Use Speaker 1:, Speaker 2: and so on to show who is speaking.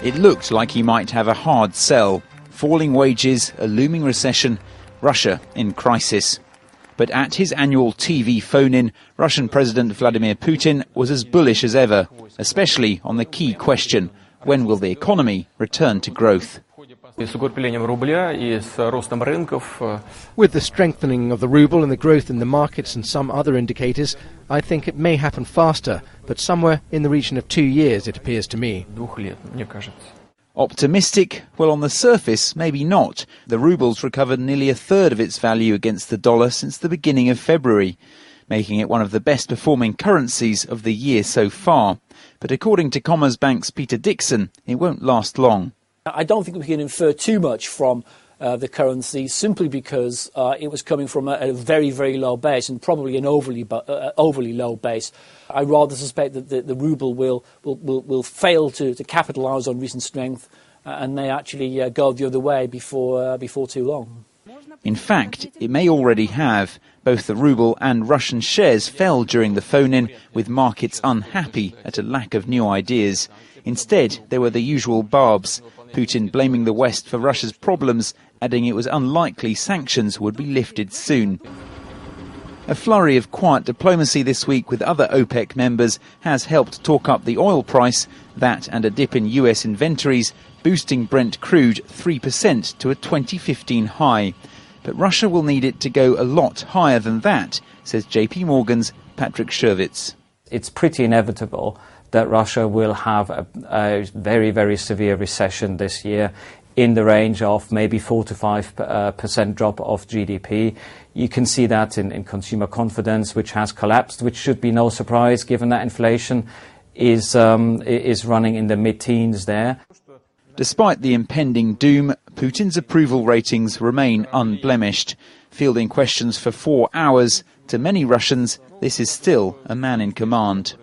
Speaker 1: It looked like he might have a hard sell. Falling wages, a looming recession, Russia in crisis. But at his annual TV phone-in, Russian President Vladimir Putin was as bullish as ever, especially on the key question, when will the economy return to growth?
Speaker 2: With
Speaker 3: the strengthening of the ruble and the growth in the markets and some other indicators, I think it may happen faster, but somewhere in the region of 2 years, it appears to me.
Speaker 1: Optimistic? Well, on the surface, maybe not. The ruble's recovered nearly a third of its value against the dollar since the beginning of February, making it one of the best performing currencies of the year so far. But according to Commerzbank's Peter Dixon, it won't last long.
Speaker 4: I don't think we can infer too much from the currency simply because it was coming from a very, very low base and probably an overly low base. I rather suspect that the ruble will fail to capitalise on recent strength and may actually go the other way before too long.
Speaker 1: In fact, it may already have. Both the ruble and Russian shares fell during the phone-in, with markets unhappy at a lack of new ideas. Instead, there were the usual barbs. Putin blaming the West for Russia's problems, adding it was unlikely sanctions would be lifted soon. A flurry of quiet diplomacy this week with other OPEC members has helped talk up the oil price, that and a dip in US inventories, boosting Brent crude 3% to a 2015 high. But Russia will need it to go a lot higher than that, says JP Morgan's Patrick Shervitz.
Speaker 5: It's pretty inevitable that Russia will have a very, very severe recession this year in the range of maybe 4 to 5% drop of GDP. You can see that in consumer confidence, which has collapsed, which should be no surprise given that inflation is running in the mid-teens there.
Speaker 1: Despite the impending doom, Putin's approval ratings remain unblemished. Fielding questions for 4 hours, to many Russians, this is still a man in command.